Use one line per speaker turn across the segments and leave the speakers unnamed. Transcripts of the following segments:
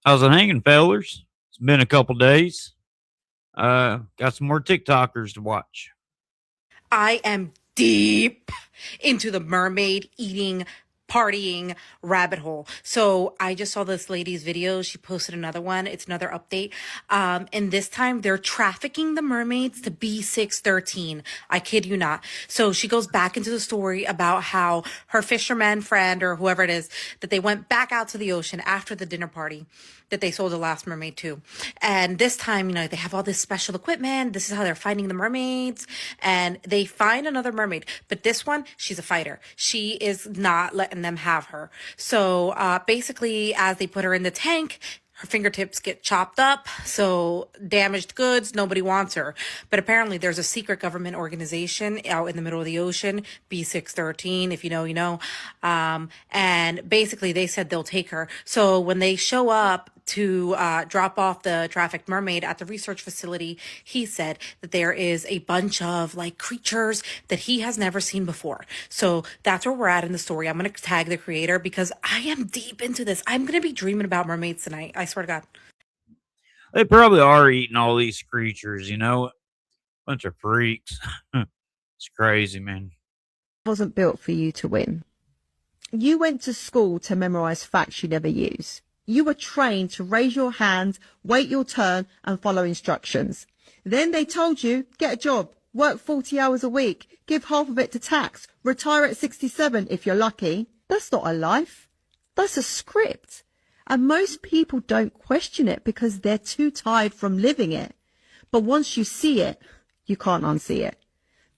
How's it hanging, fellers? It's been a couple days. Got some more TikTokers to watch.
I am deep into the mermaid eating, partying rabbit hole. So I just saw this lady's video. She posted another one. It's another update. And this time they're trafficking the mermaids to B613. I kid you not. So she goes back into the story about how her fisherman friend or whoever it is, that they went back out to the ocean after the dinner party that they sold the last mermaid to. And this time, they have all this special equipment. This is how they're finding the mermaids. And they find another mermaid. But this one, she's a fighter. She is not letting them have her. So basically, as they put her in the tank, her fingertips get chopped up, so damaged goods, nobody wants her. But apparently there's a secret government organization out in the middle of the ocean, B613, if you know, you know. And basically they said they'll take her. So when they show up to drop off the trafficked mermaid at the research facility, he said that there is a bunch of like creatures that he has never seen before. So that's where we're at in the story. I'm going to tag the creator because I am deep into this. I'm going to be dreaming about mermaids tonight. I swear to God.
They probably are eating all these creatures, you know? Bunch of freaks. It's crazy, man.
Wasn't built for you to win. You went to school to memorize facts you never use. You were trained to raise your hand, wait your turn, and follow instructions. Then they told you, get a job, work 40 hours a week, give half of it to tax, retire at 67 if you're lucky. That's not a life. That's a script. And most people don't question it because they're too tired from living it. But once you see it, you can't unsee it.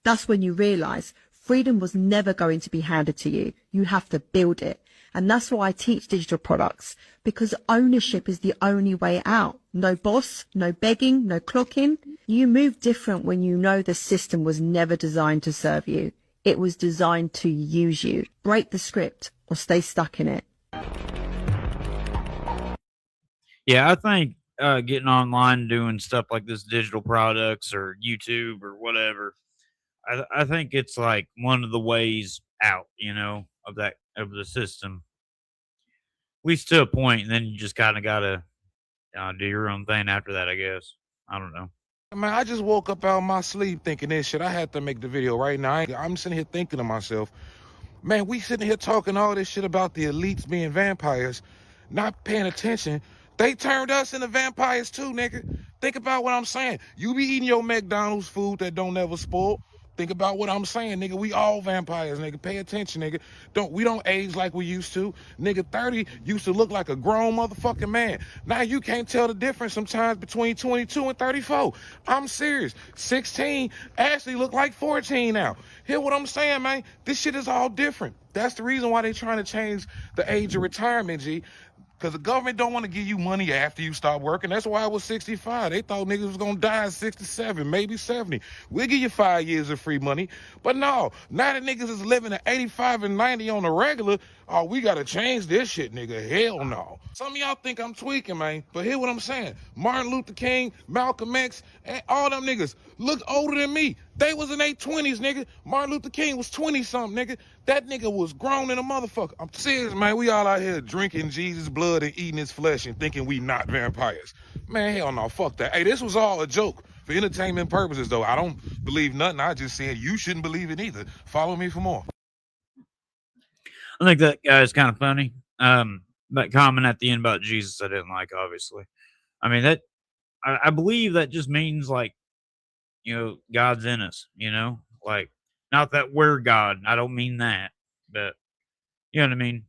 That's when you realize freedom was never going to be handed to you. You have to build it. And that's why I teach digital products, because ownership is the only way out. No boss, no begging, no clocking. You move different when you know the system was never designed to serve you. It was designed to use you. Break the script or stay stuck in it.
Yeah, I think getting online doing stuff like this, digital products or YouTube or whatever, I think it's like one of the ways out, of the system. At least to a point, and then you just kind of gotta do your own thing after that, I guess. I don't know.
Man, I just woke up out of my sleep thinking this shit. I had to make the video right now. I'm sitting here thinking to myself, man, we sitting here talking all this shit about the elites being vampires, not paying attention. They turned us into vampires too, nigga. Think about what I'm saying. You be eating your McDonald's food that don't never spoil. Think about what I'm saying, nigga. We all vampires, nigga. Pay attention, nigga. We don't age like we used to. Nigga, 30 used to look like a grown motherfucking man. Now you can't tell the difference sometimes between 22 and 34. I'm serious. 16 actually look like 14 now. Hear what I'm saying, man? This shit is all different. That's the reason why they trying to change the age of retirement, G. Because the government don't want to give you money after you stop working. That's why I was 65. They thought niggas was going to die at 67, maybe 70. We'll give you 5 years of free money. But no, now that niggas is living at 85 and 90 on the regular, oh, we got to change this shit, nigga. Hell no. Some of y'all think I'm tweaking, man. But hear what I'm saying. Martin Luther King, Malcolm X, and all them niggas look older than me. They was in their 20s, nigga. Martin Luther King was 20-something, nigga. That nigga was grown in a motherfucker. I'm serious, man. We all out here drinking Jesus' blood and eating his flesh and thinking we not vampires. Man, hell no, fuck that. Hey, this was all a joke for entertainment purposes, though. I don't believe nothing. I just said you shouldn't believe it either. Follow me for more.
I think that guy's kind of funny. That comment at the end about Jesus, I didn't like, obviously. I mean, I believe that just means like, God's in us, like, not that we're God. I don't mean that, but you know what I mean?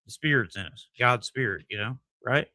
The Spirit's in us, God's Spirit, right?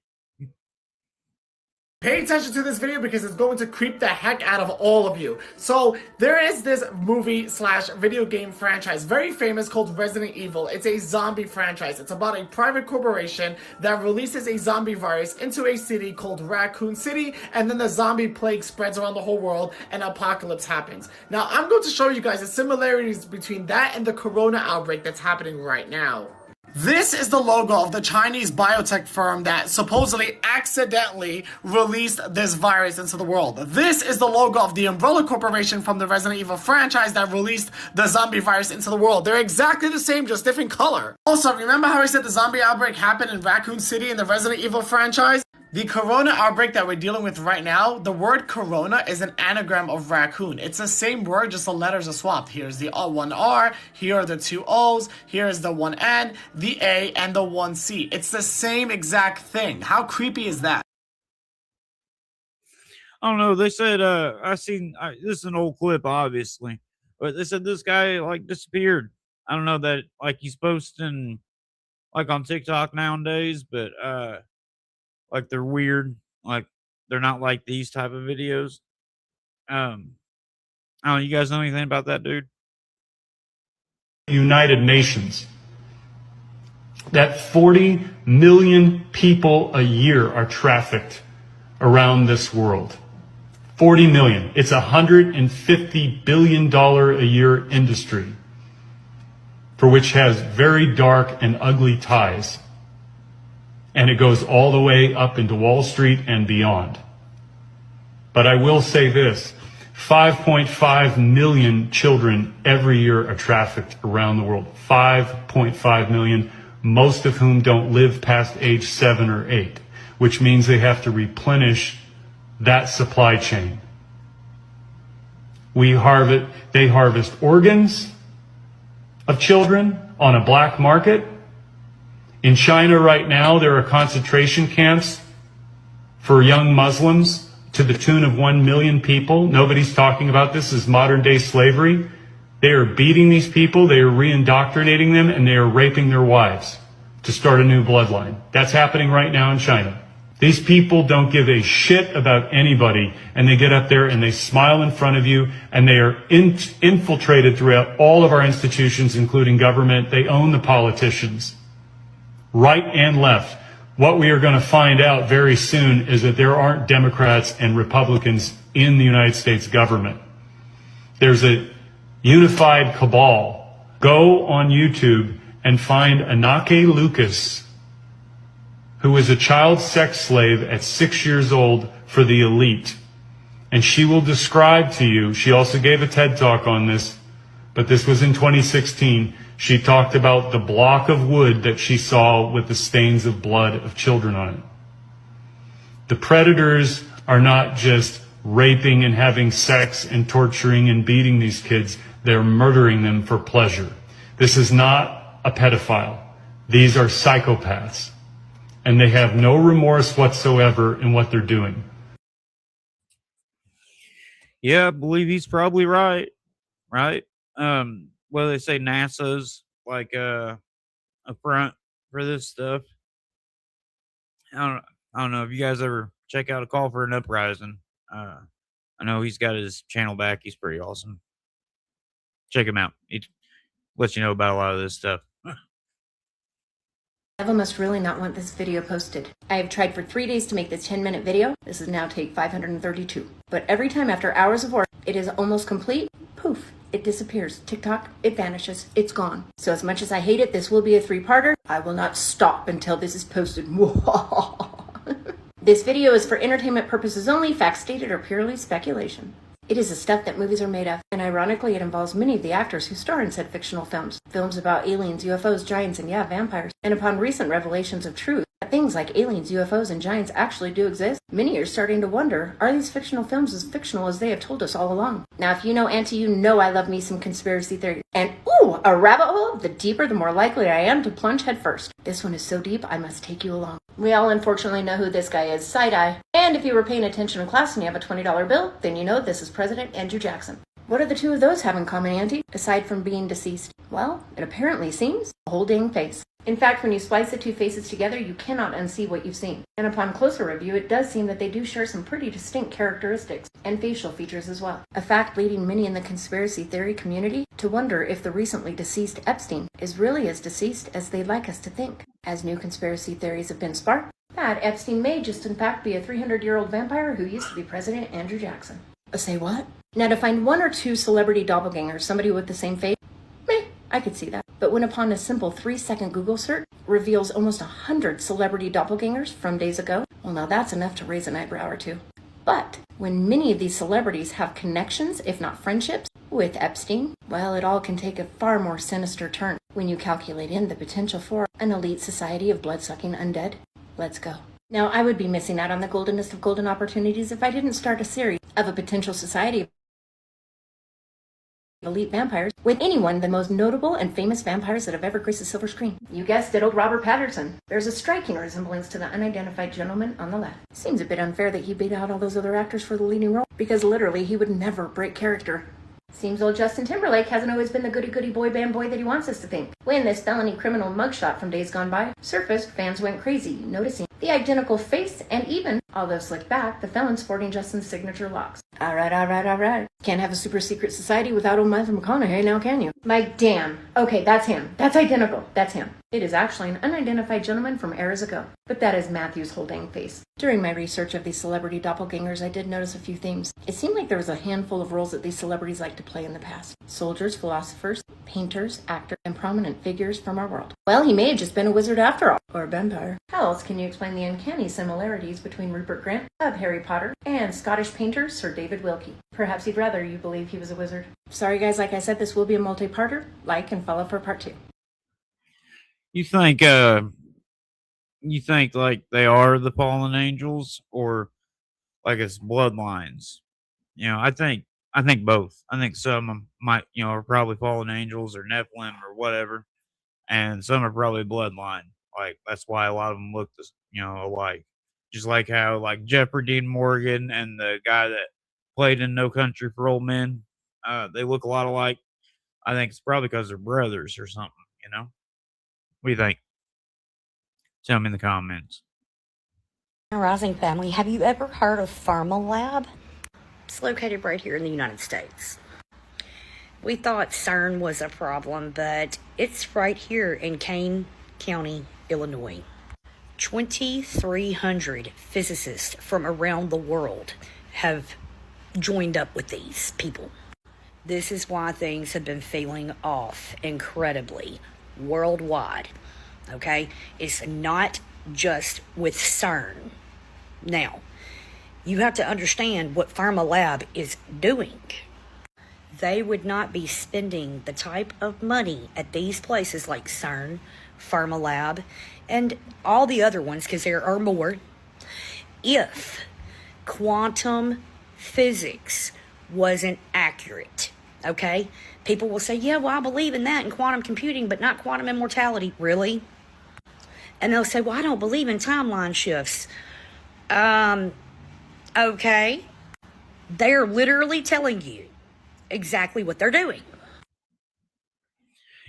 Pay attention to this video because it's going to creep the heck out of all of you. So there is this movie slash video game franchise, very famous, called Resident Evil. It's a zombie franchise. It's about a private corporation that releases a zombie virus into a city called Raccoon City, and then the zombie plague spreads around the whole world and apocalypse happens. Now I'm going to show you guys the similarities between that and the corona outbreak that's happening right now. This is the logo of the Chinese biotech firm that supposedly accidentally released this virus into the world. This is the logo of the Umbrella Corporation from the Resident Evil franchise that released the zombie virus into the world. They're exactly the same, just different color. Also, remember how I said the zombie outbreak happened in Raccoon City in the Resident Evil franchise? The corona outbreak that we're dealing with right now, the word corona is an anagram of raccoon. It's the same word, just the letters are swapped. Here's the one R, here are the two O's, here is the one N, the A, and the one C. It's the same exact thing. How creepy is that?
I don't know. They said, this is an old clip, obviously, but they said this guy like disappeared. I don't know that like he's posting like on TikTok nowadays, but like they're weird. Like they're not like these type of videos. I don't know. You guys know anything about that dude?
United Nations that 40 million people a year are trafficked around this world. 40 million. It's a $150 billion a year industry for which has very dark and ugly ties. And it goes all the way up into Wall Street and beyond. But I will say this, 5.5 million children every year are trafficked around the world. 5.5 million, most of whom don't live past age 7 or 8, which means they have to replenish that supply chain. They harvest organs of children on a black market. In China right now, there are concentration camps for young Muslims to the tune of 1 million people. Nobody's talking about this as modern day slavery. They are beating these people, they are re-indoctrinating them, and they are raping their wives to start a new bloodline. That's happening right now in China. These people don't give a shit about anybody, and they get up there and they smile in front of you, and they are infiltrated throughout all of our institutions, including government. They own the politicians, right and left. What we are going to find out very soon is that there aren't Democrats and Republicans in the United States government. There's a unified cabal. Go on YouTube and find Anake Lucas, who is a child sex slave at 6 years old for the elite. And she will describe to you, she also gave a TED talk on this, but this was in 2016. She talked about the block of wood that she saw with the stains of blood of children on it. The predators are not just raping and having sex and torturing and beating these kids. They're murdering them for pleasure. This is not a pedophile. These are psychopaths. And they have no remorse whatsoever in what they're doing.
Yeah, I believe he's probably right. Right? Well, they say NASA's like a front for this stuff. I don't know if you guys ever check out A Call for an Uprising. I know he's got his channel back. He's pretty awesome. Check him out. He lets you know about a lot of this stuff.
Eva must really not want this video posted. I have tried for 3 days to make this 10-minute video. This is now take 532. But every time after hours of work, it is almost complete. Poof, it disappears. TikTok, it vanishes. It's gone. So as much as I hate it, this will be a 3-parter. I will not stop until this is posted. This video is for entertainment purposes only. Facts stated are purely speculation. It is the stuff that movies are made of, and ironically it involves many of the actors who star in said fictional films. Films about aliens, UFOs, giants, and yeah, vampires. And upon recent revelations of truth, that things like aliens, UFOs, and giants actually do exist, many are starting to wonder, are these fictional films as fictional as they have told us all along? Now if you know Auntie, you know I love me some conspiracy theory. And ooh, a rabbit hole? The deeper, the more likely I am to plunge head first. This one is so deep, I must take you along. We all unfortunately know who this guy is, side-eye. And if you were paying attention in class and you have a $20 bill, then you know this is President Andrew Jackson. What do the two of those have in common, Auntie, aside from being deceased? Well, it apparently seems a whole dang face. In fact, when you splice the two faces together, you cannot unsee what you've seen. And upon closer review, it does seem that they do share some pretty distinct characteristics and facial features as well. A fact leading many in the conspiracy theory community to wonder if the recently deceased Epstein is really as deceased as they'd like us to think. As new conspiracy theories have been sparked, that Epstein may just in fact be a 300-year-old vampire who used to be President Andrew Jackson. Say what? Now to find one or two celebrity doppelgangers, somebody with the same face, I could see that. But when upon a simple 3-second Google search reveals almost 100 celebrity doppelgangers from days ago, well now that's enough to raise an eyebrow or two. But when many of these celebrities have connections, if not friendships, with Epstein, well, it all can take a far more sinister turn when you calculate in the potential for an elite society of blood-sucking undead. Let's go. Now, I would be missing out on the goldenest of golden opportunities if I didn't start a series of a potential society of elite vampires with any one of the most notable and famous vampires that have ever graced the silver screen. You guessed it, old Robert Patterson. There's a striking resemblance to the unidentified gentleman on the left. Seems a bit unfair that he beat out all those other actors for the leading role, because literally he would never break character. Seems old Justin Timberlake hasn't always been the goody-goody boy band boy that he wants us to think. When this felony criminal mugshot from days gone by surfaced, fans went crazy, noticing the identical face and even, although slicked back, the felon sporting Justin's signature locks. All right. Can't have a super secret society without old Matthew McConaughey now, can you? Mike, damn. Okay, that's him. That's identical. That's him. It is actually an unidentified gentleman from eras ago. But that is Matthew's whole dang face. During my research of these celebrity doppelgangers, I did notice a few themes. It seemed like there was a handful of roles that these celebrities liked to play in the past. Soldiers, philosophers, painters, actors, and prominent figures from our world. Well, he may have just been a wizard after all. Or a vampire. How else can you explain the uncanny similarities between Rupert Grint of Harry Potter and Scottish painter Sir David Wilkie? Perhaps he'd rather you believe he was a wizard. Sorry guys, like I said, this will be a multi-parter. Like and follow for part 2.
You think like they are the fallen angels, or like it's bloodlines? I think both. I think some of 'em might, are probably fallen angels or Nephilim or whatever, and some are probably bloodline. Like that's why a lot of them look alike. Just like how like Jeffrey Dean Morgan and the guy that played in No Country for Old Men, they look a lot alike. I think it's probably because they're brothers or something. What do you think? Tell me in the comments.
Rising family, have you ever heard of Pharmalab? It's located right here in the United States. We thought CERN was a problem, but it's right here in Kane County, Illinois. 2,300 physicists from around the world have joined up with these people. This is why things have been feeling off incredibly worldwide. Okay? It's not just with CERN. Now, you have to understand what Pharmalab is doing. They would not be spending the type of money at these places like CERN, Pharmalab, and all the other ones, because there are more, if quantum physics wasn't accurate. Okay? People will say, yeah, well, I believe in that in quantum computing, but not quantum immortality. Really? And they'll say, well, I don't believe in timeline shifts. Okay. They're literally telling you exactly what they're doing.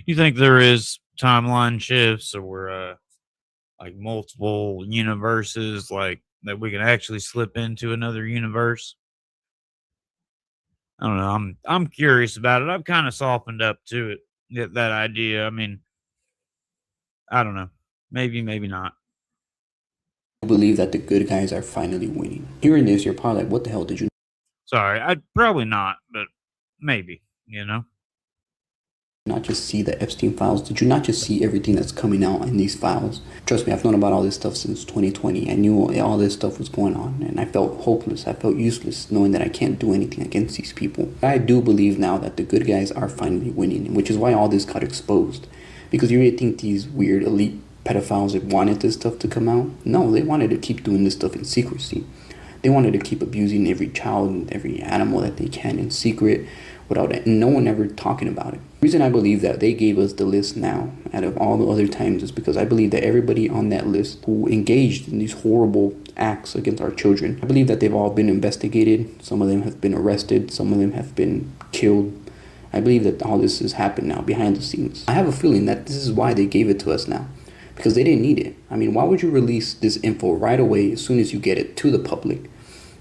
You think there is timeline shifts or like multiple universes, like that we can actually slip into another universe? I don't know. I'm curious about it. I've kind of softened up to it. That idea. I mean, I don't know. Maybe not.
I believe that the good guys are finally winning. Hearing this, you're probably like, what the hell did you
Sorry, I'd probably not, but maybe,
not just see the Epstein files? Did you not just see everything that's coming out in these files? Trust me, I've known about all this stuff since 2020. I knew all this stuff was going on, and I felt hopeless. I felt useless knowing that I can't do anything against these people. I do believe now that the good guys are finally winning, which is why all this got exposed. Because you really think these weird elite pedophiles that wanted this stuff to come out? No, they wanted to keep doing this stuff in secrecy. They wanted to keep abusing every child and every animal that they can in secret without it, and no one ever talking about it. The reason I believe that they gave us the list now out of all the other times is because I believe that everybody on that list who engaged in these horrible acts against our children, I believe that they've all been investigated. Some of them have been arrested. Some of them have been killed. I believe that all this has happened now behind the scenes. I have a feeling that this is why they gave it to us now. Because they didn't need it. I mean, why would you release this info right away as soon as you get it to the public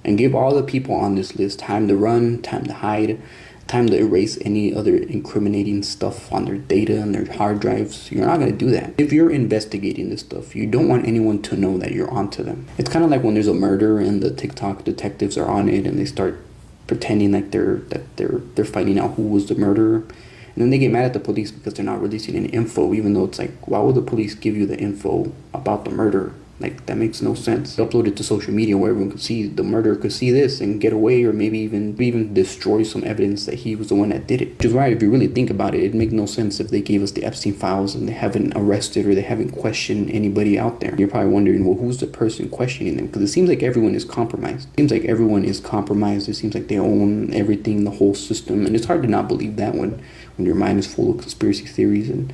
and give all the people on this list time to run, time to hide, time to erase any other incriminating stuff on their data and their hard drives? You're not going to do that. If you're investigating this stuff, you don't want anyone to know that you're onto them. It's kind of like when there's a murder and the TikTok detectives are on it and they start pretending like they're finding out who was the murderer. And then they get mad at the police because they're not releasing any info, even though it's like, why would the police give you the info about the murder? Like, that makes no sense. Upload it to social media where everyone could see, the murderer could see this and get away, or maybe even destroy some evidence that he was the one that did it. Which is why, if you really think about it, it makes no sense if they gave us the Epstein files and they haven't arrested or they haven't questioned anybody out there. You're probably wondering, well, who's the person questioning them? Because it seems like everyone is compromised. It seems like everyone is compromised. It seems like they own everything, the whole system. And it's hard to not believe that when your mind is full of conspiracy theories and,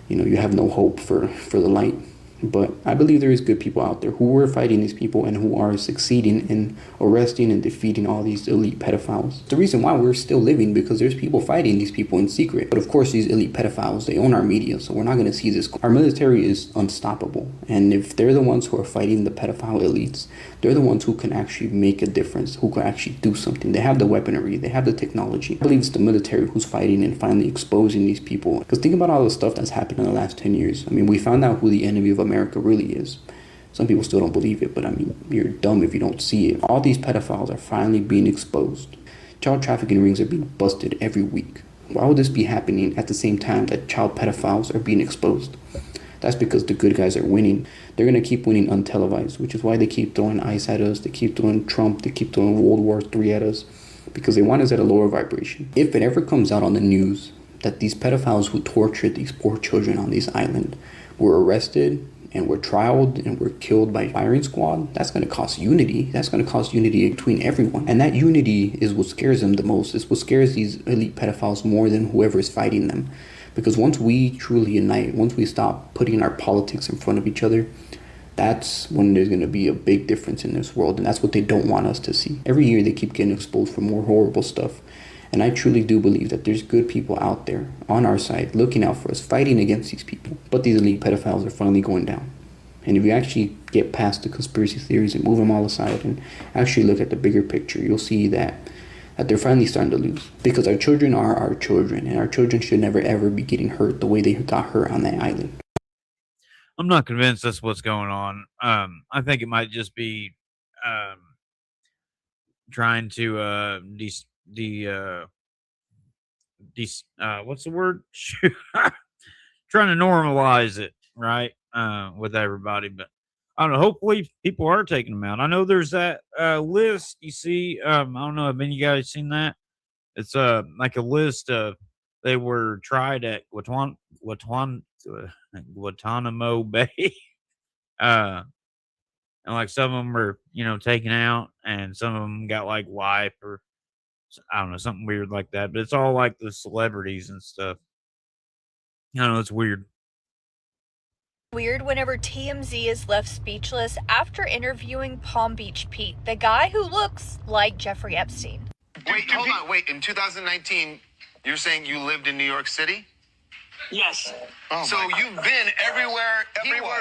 you have no hope for the light. But I believe there is good people out there who were fighting these people and who are succeeding in arresting and defeating all these elite pedophiles. The reason why we're still living, because there's people fighting these people in secret. But of course, these elite pedophiles, they own our media, so we're not going to see this. Our military is unstoppable. And if they're the ones who are fighting the pedophile elites, they're the ones who can actually make a difference, who can actually do something. They have the weaponry, they have the technology. I believe it's the military who's fighting and finally exposing these people. Because think about all the stuff that's happened in the last 10 years. I mean, we found out who the enemy of America really is. Some people still don't believe it, but I mean, you're dumb if you don't see it. All these pedophiles are finally being exposed. Child trafficking rings are being busted every week. Why would this be happening at the same time that child pedophiles are being exposed? That's because the good guys are winning. They're going to keep winning untelevised, which is why they keep throwing ICE at us, they keep throwing Trump, they keep throwing World War III at us, because they want us at a lower vibration. If it ever comes out on the news that these pedophiles who tortured these poor children on this island were arrested and were trialed and were killed by firing squad, that's going to cause unity. That's going to cause unity between everyone. And that unity is what scares them the most. It's what scares these elite pedophiles more than whoever is fighting them. Because once we truly unite, once we stop putting our politics in front of each other, that's when there's going to be a big difference in this world. And that's what they don't want us to see. Every year they keep getting exposed for more horrible stuff. And I truly do believe that there's good people out there on our side looking out for us, fighting against these people. But these elite pedophiles are finally going down. And if you actually get past the conspiracy theories and move them all aside and actually look at the bigger picture, you'll see that they're finally starting to lose. Because our children are our children, and our children should never ever be getting hurt the way they got hurt on that island.
I'm not convinced that's what's going on. I think it might just be trying to what's the word? Trying to normalize it, right? With everybody, but I don't know. Hopefully, people are taking them out. I know there's that list. You see, I don't know. Have any of you guys seen that? It's like a list of they were tried at Guantanamo Bay, uh, and like some of them were taken out, and some of them got like life or I don't know, something weird like that. But it's all like the celebrities and stuff. I don't know. It's weird.
Weird whenever TMZ is left speechless after interviewing Palm Beach Pete, the guy who looks like Jeffrey Epstein.
Wait, hold on. Wait, in 2019, you're saying you lived in New York City?
Yes.
Oh, so you've been everywhere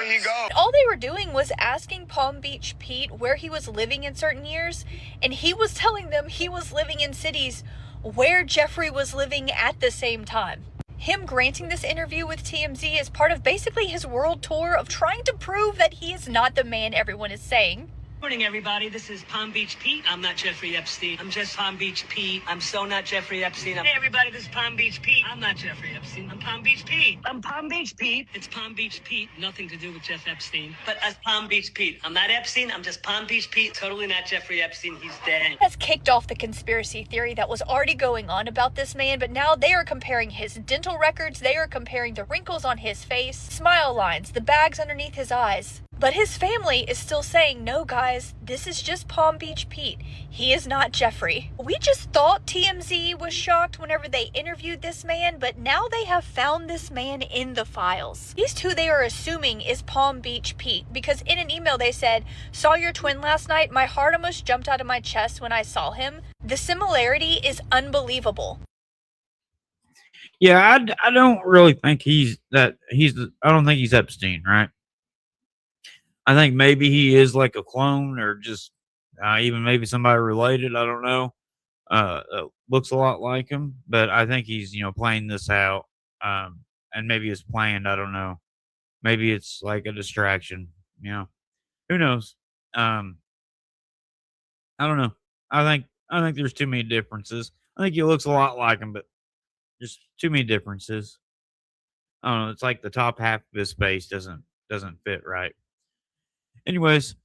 he goes.
All they were doing was asking Palm Beach Pete where he was living in certain years, and he was telling them he was living in cities where Jeffrey was living at the same time. Him granting this interview with TMZ is part of basically his world tour of trying to prove that he is not the man everyone is saying.
Morning, everybody. This is Palm Beach Pete. I'm not Jeffrey Epstein. I'm just Palm Beach Pete. I'm so not Jeffrey Epstein. Hey, everybody. This is Palm Beach Pete. I'm not Jeffrey Epstein. I'm Palm Beach Pete. I'm Palm Beach Pete. It's Palm Beach Pete. Nothing to do with Jeff Epstein. But as Palm Beach Pete. I'm not Epstein. I'm just Palm Beach Pete. Totally not Jeffrey Epstein. He's dead.
Has kicked off the conspiracy theory that was already going on about this man, but now they are comparing his dental records. They are comparing the wrinkles on his face, smile lines, the bags underneath his eyes. But his family is still saying, no guys, this is just Palm Beach Pete. He is not Jeffrey. We just thought TMZ was shocked whenever they interviewed this man, but now they have found this man in the files. These two they are assuming is Palm Beach Pete, because in an email they said, saw your twin last night, my heart almost jumped out of my chest when I saw him. The similarity is unbelievable.
Yeah, I don't really think I don't think he's Epstein, right? I think maybe he is like a clone or just even maybe somebody related. I don't know. Looks a lot like him, but I think he's playing this out, and maybe it's planned. I don't know. Maybe it's like a distraction. Who knows? I don't know. I think there's too many differences. I think he looks a lot like him, but there's too many differences. I don't know. It's like the top half of his face doesn't fit right. Anyways,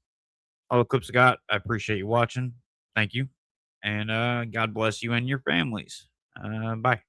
all the clips I got. I appreciate you watching. Thank you. And God bless you and your families. Bye.